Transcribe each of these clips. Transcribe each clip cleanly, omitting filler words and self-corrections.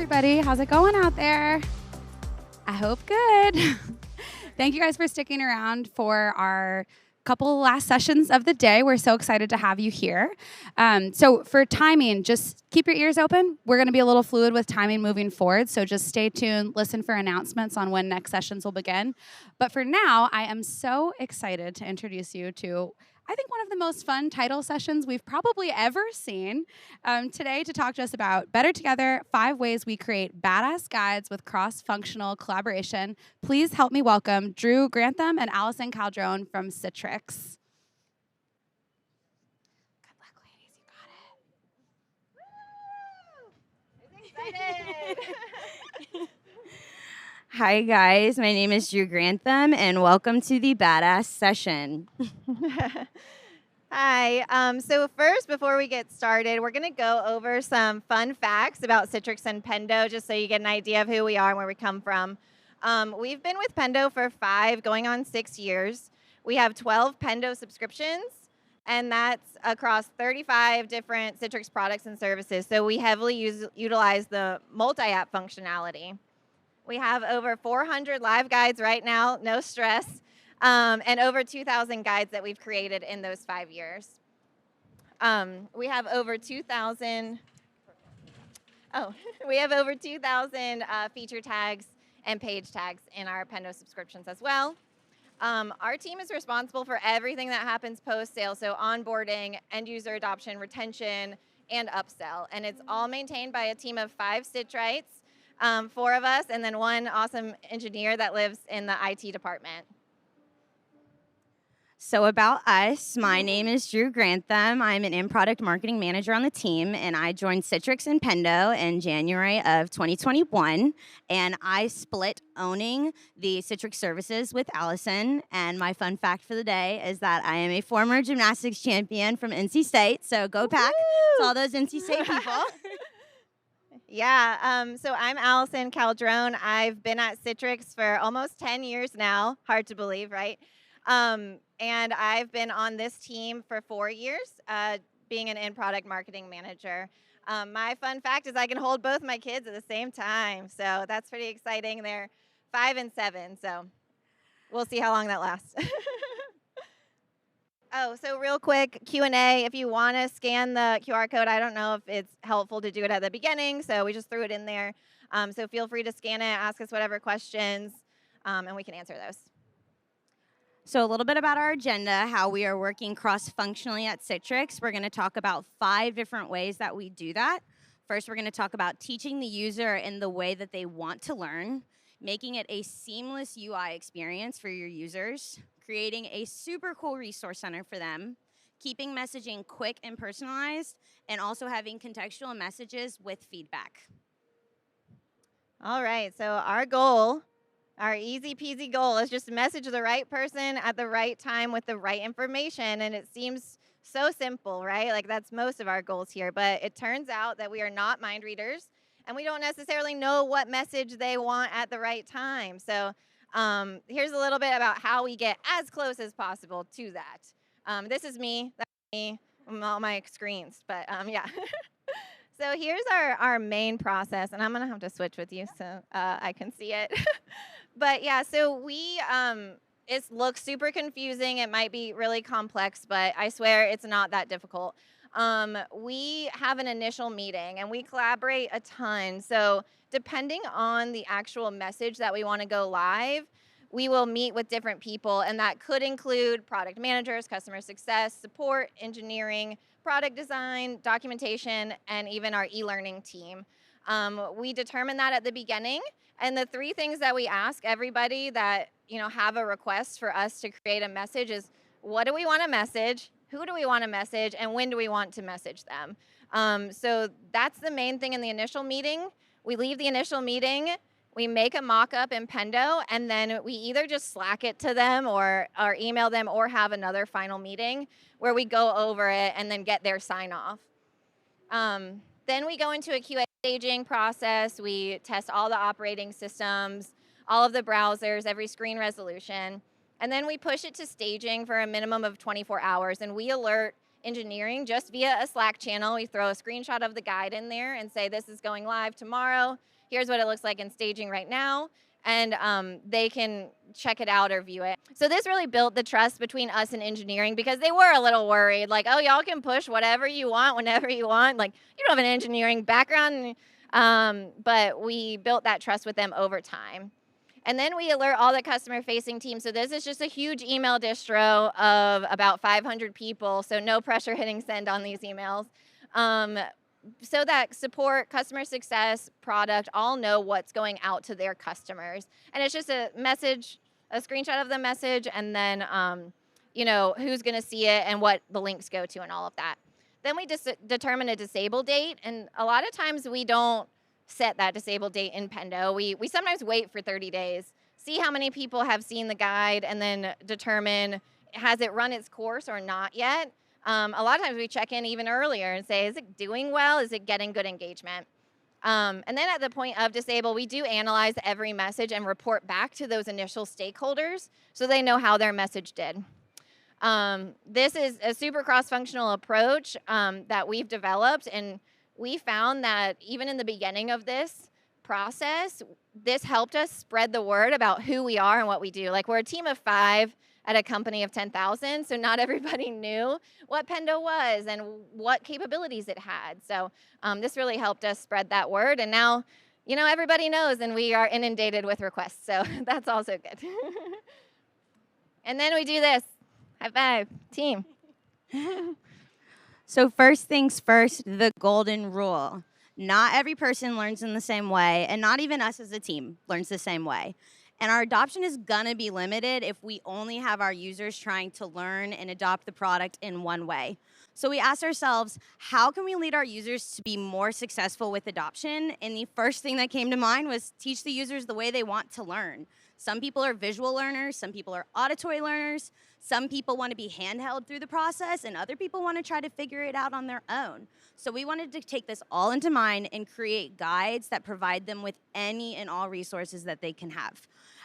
everybody. How's it going out there? I hope good. Thank you guys for sticking around for our couple last sessions of the day. We're so excited to have you here. So for timing, just keep your ears open. We're going to be a little fluid with timing moving forward, so just stay tuned, listen for announcements on when next sessions will begin. But for now, I am so excited to introduce you to, I think, one of the most fun title sessions we've probably ever seen today to talk to us about Better Together, 5 ways we create badass guides with cross-functional collaboration. Please help me welcome Drew Grantham and Allison Caldrone from Citrix. Good luck, ladies. You got it. Woo! Excited. Hi, guys. My name is Drew Grantham, and welcome to the Badass Session. Hi. So first, before we get started, we're going to go over some fun facts about Citrix and Pendo, just so you get an idea of who we are and where we come from. We've been with Pendo for 5, going on 6 years. We have 12 Pendo subscriptions, and that's across 35 different Citrix products and services. So we heavily utilize the multi-app functionality. We have over 400 live guides right now, no stress, and over 2,000 guides that we've created in those 5 years. We have over 2,000. We have over 2,000 feature tags and page tags in our Pendo subscriptions as well. Our team is responsible for everything that happens post-sale, so onboarding, end-user adoption, retention, and upsell. And it's all maintained by a team of 5 Citrites, 4 of us, and then 1 awesome engineer that lives in the IT department. So about us, my name is Drew Grantham. I'm an in-product marketing manager on the team, and I joined Citrix and Pendo in January of 2021, and I split owning the Citrix services with Allison. And my fun fact for the day is that I am a former gymnastics champion from NC State, so go Pack to all those NC State people. Yeah, so I'm Allison Caldrone. I've been at Citrix for almost 10 years now. Hard to believe, right? And I've been on this team for 4 years, being an in-product marketing manager. My fun fact is I can hold both my kids at the same time, so that's pretty exciting. They're 5 and 7, so we'll see how long that lasts. So real quick, Q&A. If you want to scan the QR code, I don't know if it's helpful to do it at the beginning, so we just threw it in there. So feel free to scan it, ask us whatever questions, and we can answer those. So a little bit about our agenda, how we are working cross-functionally at Citrix. We're going to talk about 5 different ways that we do that. First, we're going to talk about teaching the user in the way that they want to learn, making it a seamless UI experience for your users, creating a super cool resource center for them, keeping messaging quick and personalized, and also having contextual messages with feedback. All right, so our goal, our easy peasy goal, is just to message the right person at the right time with the right information. And it seems so simple, right? Like that's most of our goals here. But it turns out that we are not mind readers, and we don't necessarily know what message they want at the right time. So here's a little bit about how we get as close as possible to that. This is me. That's me on all my screens. But yeah. So here's our main process, and I'm going to have to switch with you so I can see it. But yeah, so it looks super confusing. It might be really complex, but I swear it's not that difficult. We have an initial meeting, and we collaborate a ton. So depending on the actual message that we want to go live, we will meet with different people, and that could include product managers, customer success, support, engineering, product design, documentation, and even our e-learning team. We determine that at the beginning, and the 3 things that we ask everybody that have a request for us to create a message is, what do we want to message, who do we want to message, and when do we want to message them? So that's the main thing in the initial meeting. We leave the initial meeting, we make a mock-up in Pendo, and then we either just Slack it to them or email them or have another final meeting where we go over it and then get their sign-off. Then we go into a QA staging process. We test all the operating systems, all of the browsers, every screen resolution. And then we push it to staging for a minimum of 24 hours. And we alert engineering just via a Slack channel. We throw a screenshot of the guide in there and say, this is going live tomorrow. here's what it looks like in staging right now, and they can check it out or view it. So this really built the trust between us and engineering, because they were a little worried, like, oh, y'all can push whatever you want whenever you want. Like, you don't have an engineering background, but we built that trust with them over time. And then we alert all the customer-facing teams. So this is just a huge email distro of about 500 people, so no pressure hitting send on these emails. So that support, customer success, product all know what's going out to their customers. And it's just a message, a screenshot of the message, and then you know, who's going to see it and what the links go to and all of that. Then we just determine a disable date, and a lot of times we don't set that disable date in Pendo. We sometimes wait for 30 days, see how many people have seen the guide, and then determine, has it run its course or not yet? A lot of times we check in even earlier and say, is it doing well? Is it getting good engagement? And then at the point of disable, we do analyze every message and report back to those initial stakeholders so they know how their message did. This is a super cross-functional approach that we've developed, and we found that even in the beginning of this process, this helped us spread the word about who we are and what we do. Like, we're a team of 5 at a company of 10,000, so not everybody knew what Pendo was and what capabilities it had. So this really helped us spread that word, and now, you know, everybody knows, and we are inundated with requests, so that's also good. And then we do this. High five, team. So first things first, the golden rule. Not every person learns in the same way, and not even us as a team learns the same way. And our adoption is gonna be limited if we only have our users trying to learn and adopt the product in one way. So we asked ourselves, how can we lead our users to be more successful with adoption? And the first thing that came to mind was teach the users the way they want to learn. Some people are visual learners, some people are auditory learners, some people want to be handheld through the process, and other people want to try to figure it out on their own. So we wanted to take this all into mind and create guides that provide them with any and all resources that they can have.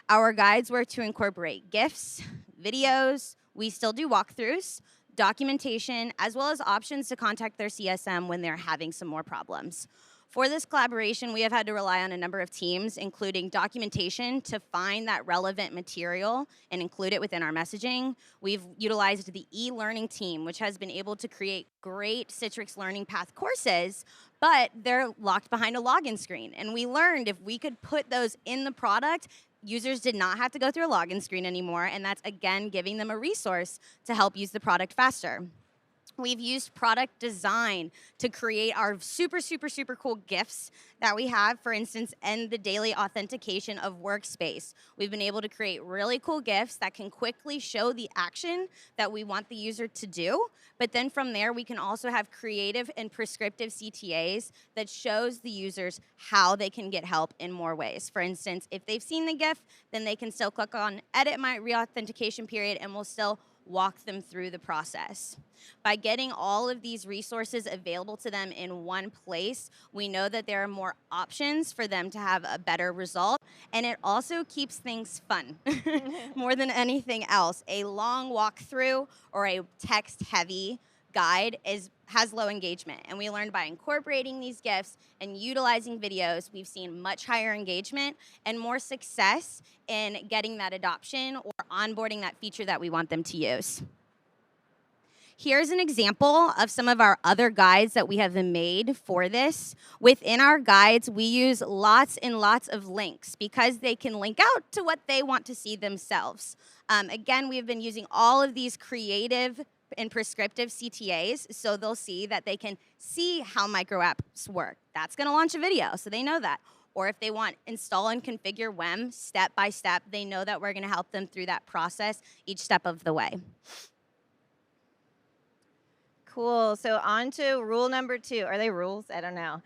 Our guides were to incorporate GIFs, videos, we still do walkthroughs, documentation, as well as options to contact their CSM when they're having some more problems. For this collaboration, we have had to rely on a number of teams, including documentation to find that relevant material and include it within our messaging. We've utilized the e-learning team, which has been able to create great Citrix Learning Path courses, but they're locked behind a login screen. And we learned if we could put those in the product, users did not have to go through a login screen anymore, and that's, again, giving them a resource to help use the product faster. We've used product design to create our super, super, super cool GIFs that we have, for instance, in the daily authentication of Workspace. We've been able to create really cool GIFs that can quickly show the action that we want the user to do, but then from there, we can also have creative and prescriptive CTAs that shows the users how they can get help in more ways. For instance, if they've seen the GIF, then they can still click on Edit My Reauthentication Period, and we'll still walk them through the process. By getting all of these resources available to them in one place, we know that there are more options for them to have a better result, and it also keeps things fun more than anything else. A long walkthrough or a text-heavy guide has low engagement, and we learned by incorporating these GIFs and utilizing videos, we've seen much higher engagement and more success in getting that adoption or onboarding that feature that we want them to use. Here's an example of some of our other guides that we have made for this. Within our guides, we use lots and lots of links because they can link out to what they want to see themselves. Again, we've been using all of these creative and prescriptive CTAs, so they'll see that they can see how micro apps work. That's going to launch a video, so they know that. Or if they want install and configure WEM step by step, they know that we're going to help them through that process each step of the way. Cool. So on to rule number 2. Are they rules? I don't know.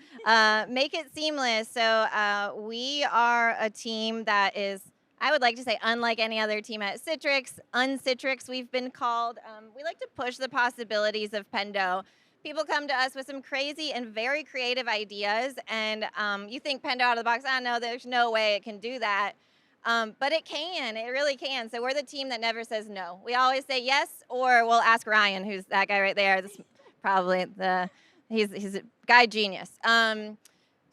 Make it seamless. So we are a team that is, I would like to say, unlike any other team at Citrix, un-Citrix we've been called. We like to push the possibilities of Pendo. People come to us with some crazy and very creative ideas, and you think Pendo out of the box, I know there's no way it can do that. But it can, it really can. So we're the team that never says no. We always say yes, or we'll ask Ryan, who's that guy right there. This probably he's a guy genius.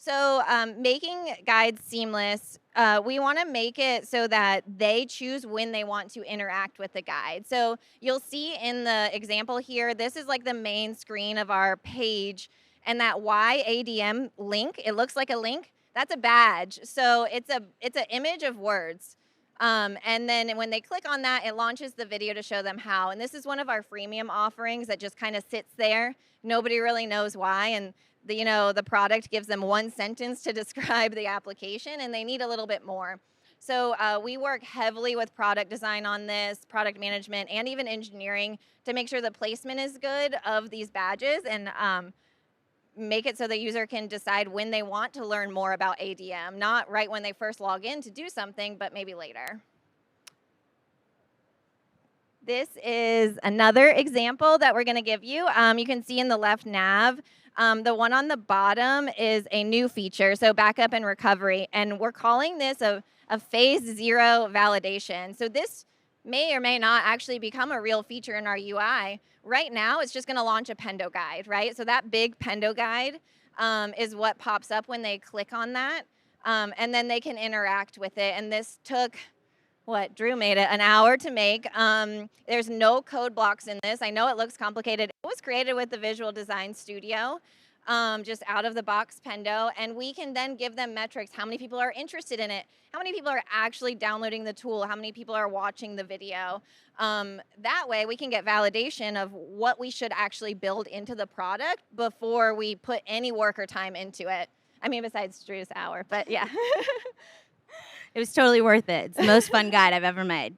So making guides seamless, we want to make it so that they choose when they want to interact with the guide. So you'll see in the example here, this is like the main screen of our page, and that YADM link, it looks like a link, that's a badge. So it's an image of words. And then when they click on that, it launches the video to show them how. And this is one of our freemium offerings that just kind of sits there. Nobody really knows why. And the product gives them one sentence to describe the application, and they need a little bit more. So we work heavily with product design on this, product management, and even engineering to make sure the placement is good of these badges and make it so the user can decide when they want to learn more about ADM, not right when they first log in to do something, but maybe later. This is another example that we're going to give you. You can see in the left nav, the one on the bottom is a new feature, so backup and recovery, and we're calling this a phase 0 validation. So this may or may not actually become a real feature in our UI. Right now, it's just going to launch a Pendo guide, right? So that big Pendo guide is what pops up when they click on that, and then they can interact with it. And this took, Drew made it, an hour to make. There's no code blocks in this. I know it looks complicated. It was created with the Visual Design Studio, just out of the box Pendo, and we can then give them metrics. How many people are interested in it? How many people are actually downloading the tool? How many people are watching the video? That way we can get validation of what we should actually build into the product before we put any work or time into it. I mean, besides Drew's hour, but yeah. It was totally worth it. It's the most fun guide I've ever made.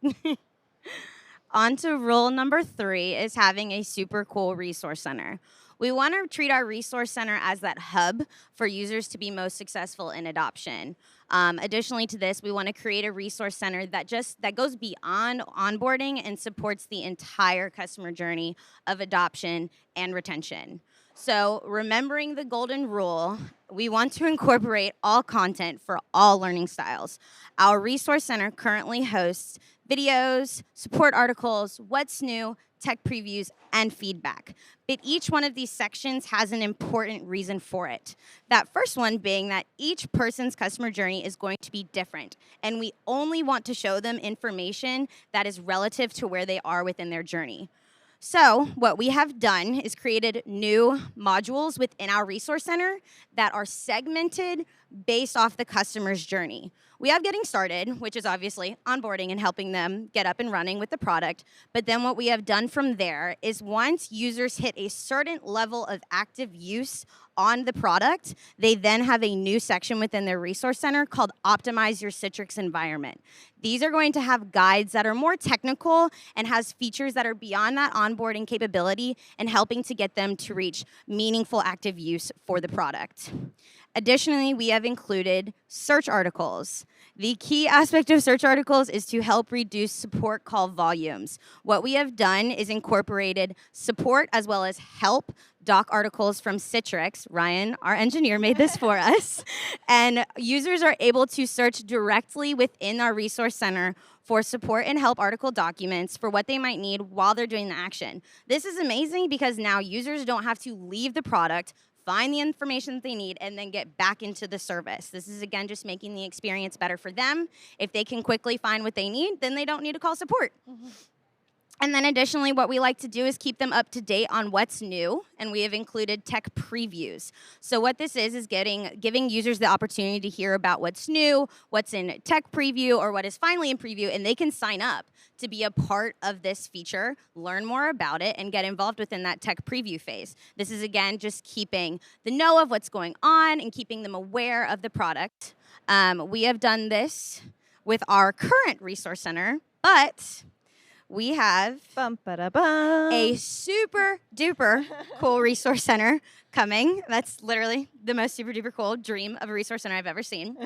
On to rule number 3 is having a super cool resource center. We want to treat our resource center as that hub for users to be most successful in adoption. Additionally to this, we want to create a resource center that goes beyond onboarding and supports the entire customer journey of adoption and retention. So remembering the golden rule, we want to incorporate all content for all learning styles. Our resource center currently hosts videos, support articles, what's new, tech previews, and feedback. But each one of these sections has an important reason for it. That first one being that each person's customer journey is going to be different, and we only want to show them information that is relative to where they are within their journey. So what we have done is created new modules within our resource center that are segmented based off the customer's journey. We have getting started, which is obviously onboarding and helping them get up and running with the product. But then what we have done from there is once users hit a certain level of active use on the product, they then have a new section within their resource center called Optimize Your Citrix Environment. These are going to have guides that are more technical and has features that are beyond that onboarding capability and helping to get them to reach meaningful active use for the product. Additionally, we have included search articles. The key aspect of search articles is to help reduce support call volumes. What we have done is incorporated support as well as help doc articles from Citrix. Ryan, our engineer, made this for us. And users are able to search directly within our resource center for support and help article documents for what they might need while they're doing the action. This is amazing because now users don't have to leave the product, find the information that they need, and then get back into the service. This is, again, just making the experience better for them. If they can quickly find what they need, then they don't need to call support. Mm-hmm. And then additionally, what we like to do is keep them up to date on what's new, and we have included tech previews. So what this is giving users the opportunity to hear about what's new, what's in tech preview, or what is finally in preview, and they can sign up to be a part of this feature, learn more about it, and get involved within that tech preview phase. This is, again, just keeping the know of what's going on and keeping them aware of the product. We have done this with our current resource center, but we have a super duper cool resource center coming. That's literally the most super duper cool dream of a resource center I've ever seen.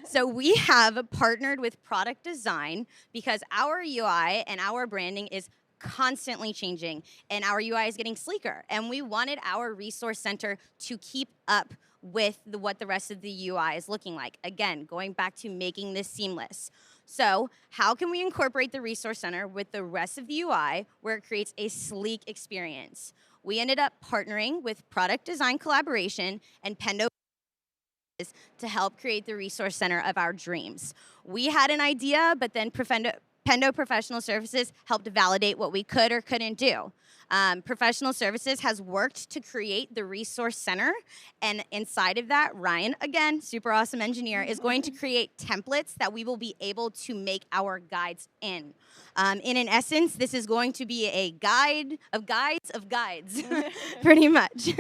So we have partnered with product design because our UI and our branding is constantly changing and our UI is getting sleeker. And we wanted our resource center to keep up with what the rest of the UI is looking like. Again, going back to making this seamless. So how can we incorporate the resource center with the rest of the UI where it creates a sleek experience? We ended up partnering with Product Design Collaboration and Pendo to help create the resource center of our dreams. We had an idea, but then Pendo Professional Services helped validate what we could or couldn't do. Professional Services has worked to create the resource center, and inside of that, Ryan, again, super awesome engineer, is going to create templates that we will be able to make our guides in. In an essence, this is going to be a guide of guides of guides, pretty much.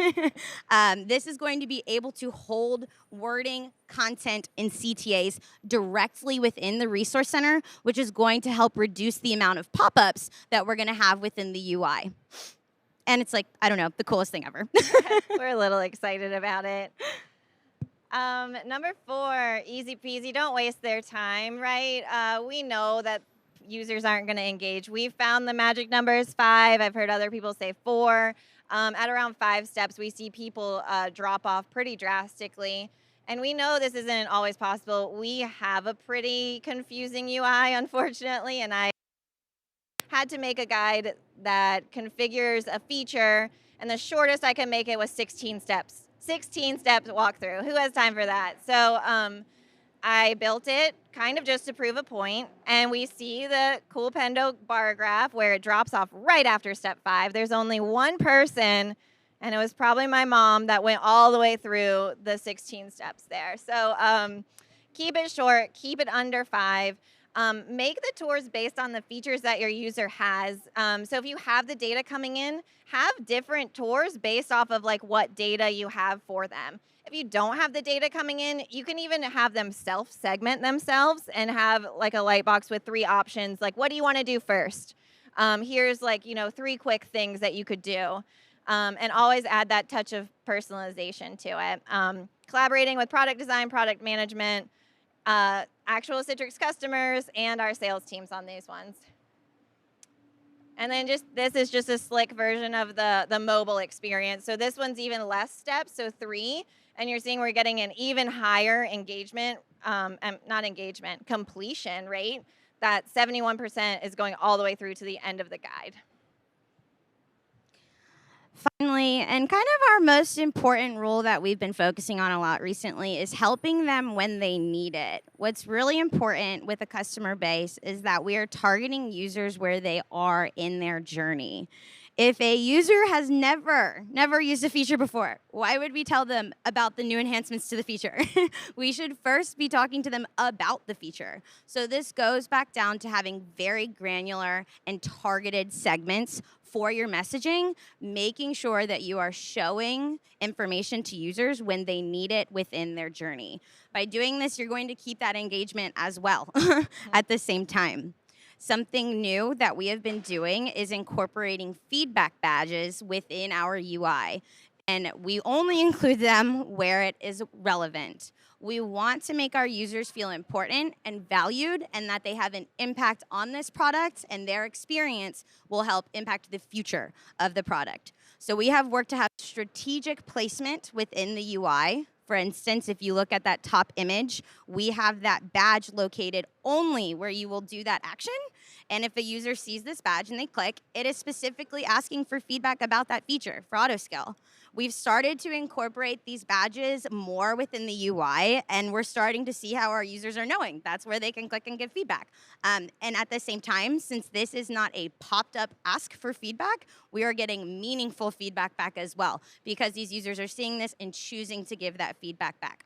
This is going to be able to hold wording, content, and CTAs directly within the resource center, which is going to help reduce the amount of pop-ups that we're going to have within the UI. And it's like, I don't know, the coolest thing ever. We're a little excited about it. Number 4, easy peasy, don't waste their time, right? We know that users aren't going to engage. We've found the magic number is 5. I've heard other people say 4. At around 5 steps, we see people drop off pretty drastically. And we know this isn't always possible. We have a pretty confusing UI, unfortunately, and I had to make a guide that configures a feature, and the shortest I could make it was 16 steps. 16 steps walkthrough. Who has time for that? So I built it kind of just to prove a point, and we see the cool Pendo bar graph where it drops off right after step 5. There's only one person, and it was probably my mom, that went all the way through the 16 steps there. So keep it short, keep it under 5. Make the tours based on the features that your user has. So if you have the data coming in, have different tours based off of like what data you have for them. If you don't have the data coming in, you can even have them self-segment themselves and have like a light box with 3 options. Like, what do you want to do first? Here's like, 3 quick things that you could do. And always add that touch of personalization to it. Collaborating with product design, product management, actual Citrix customers, and our sales teams on these ones. And then this is just a slick version of the mobile experience. So this one's even less steps, so 3. And you're seeing we're getting an even higher engagement, completion rate. That 71% is going all the way through to the end of the guide. Finally, and kind of our most important rule that we've been focusing on a lot recently is helping them when they need it. What's really important with a customer base is that we are targeting users where they are in their journey. If a user has never used a feature before, why would we tell them about the new enhancements to the feature? We should first be talking to them about the feature. So this goes back down to having very granular and targeted segments for your messaging, making sure that you are showing information to users when they need it within their journey. By doing this, you're going to keep that engagement as well at the same time. Something new that we have been doing is incorporating feedback badges within our UI, and we only include them where it is relevant. We want to make our users feel important and valued, and that they have an impact on this product, and their experience will help impact the future of the product. So we have worked to have strategic placement within the UI. For instance, if you look at that top image, we have that badge located only where you will do that action. And if a user sees this badge and they click, it is specifically asking for feedback about that feature for autoscale. We've started to incorporate these badges more within the UI, and we're starting to see how our users are knowing. That's where they can click and give feedback. And at the same time, since this is not a popped-up ask for feedback, we are getting meaningful feedback back as well, because these users are seeing this and choosing to give that feedback back.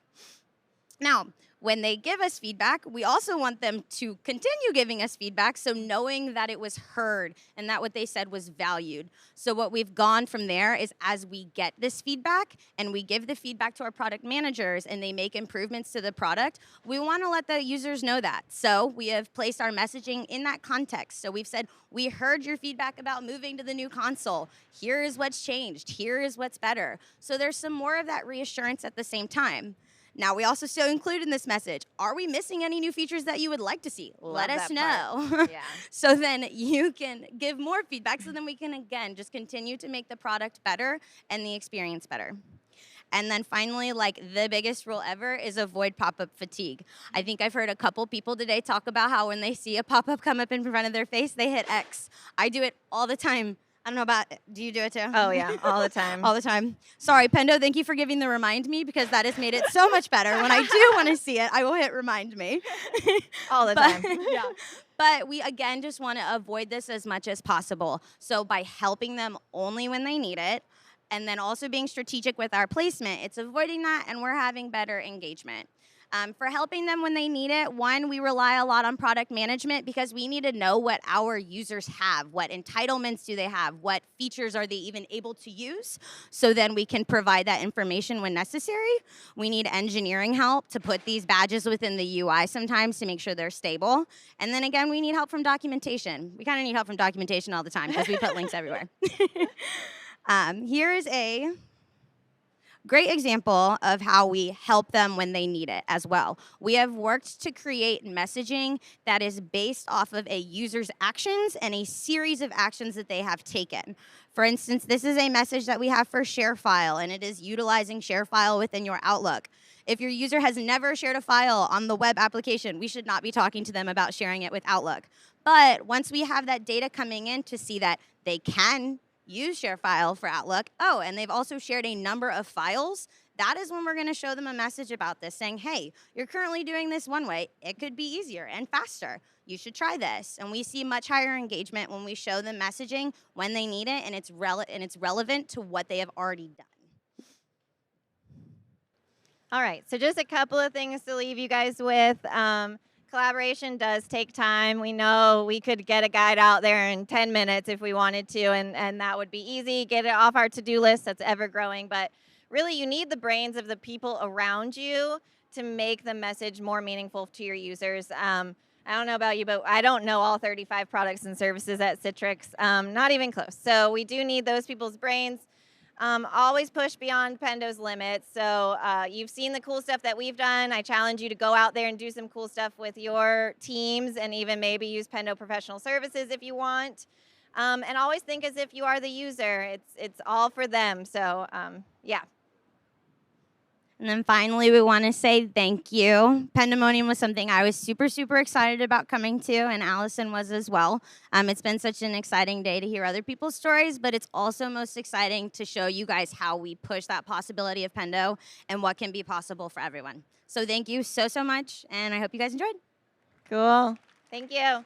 Now, when they give us feedback, we also want them to continue giving us feedback, so knowing that it was heard and that what they said was valued. So what we've gone from there is, as we get this feedback and we give the feedback to our product managers and they make improvements to the product, we want to let the users know that. So we have placed our messaging in that context. So we've said, we heard your feedback about moving to the new console. Here is what's changed. Here is what's better. So there's some more of that reassurance at the same time. Now, we also still include in this message, are we missing any new features that you would like to see? Let us know. Yeah. So then you can give more feedback, so then we can, again, just continue to make the product better and the experience better. And then finally, like the biggest rule ever is avoid pop-up fatigue. I think I've heard a couple people today talk about how when they see a pop-up come up in front of their face, they hit X. I do it all the time. I don't know about, do you do it too? Oh, yeah, all the time. All the time. Sorry, Pendo, thank you for giving the remind me because that has made it so much better. When I do want to see it, I will hit remind me. All the time. Yeah. But we, again, just want to avoid this as much as possible. So by helping them only when they need it, and then also being strategic with our placement, it's avoiding that, and we're having better engagement. For helping them when they need it, one, we rely a lot on product management because we need to know what our users have, what entitlements do they have, what features are they even able to use, so then we can provide that information when necessary. We need engineering help to put these badges within the UI sometimes to make sure they're stable. And then again, we need help from documentation. We kind of need help from documentation all the time because we put links everywhere. Here is a great example of how we help them when they need it as well. We have worked to create messaging that is based off of a user's actions and a series of actions that they have taken. For instance, this is a message that we have for ShareFile, and it is utilizing ShareFile within your Outlook. If your user has never shared a file on the web application, we should not be talking to them about sharing it with Outlook. But once we have that data coming in to see that they can use ShareFile for Outlook, and they've also shared a number of files, that is when we're going to show them a message about this saying, hey, you're currently doing this one way. It could be easier and faster. You should try this. And we see much higher engagement when we show them messaging when they need it, and it's relevant to what they have already done. All right, so just a couple of things to leave you guys with. Collaboration does take time. We know we could get a guide out there in 10 minutes if we wanted to, and that would be easy. Get it off our to-do list that's ever growing. But really, you need the brains of the people around you to make the message more meaningful to your users. I don't know about you, but I don't know all 35 products and services at Citrix, not even close. So we do need those people's brains. Always push beyond Pendo's limits. So you've seen the cool stuff that we've done. I challenge you to go out there and do some cool stuff with your teams and even maybe use Pendo Professional Services if you want. And always think as if you are the user. It's all for them. So yeah. And then finally, we want to say thank you. Pendomonium was something I was super, super excited about coming to, and Allison was as well. It's been such an exciting day to hear other people's stories, but it's also most exciting to show you guys how we push that possibility of Pendo and what can be possible for everyone. So thank you so, so much, and I hope you guys enjoyed. Cool. Thank you.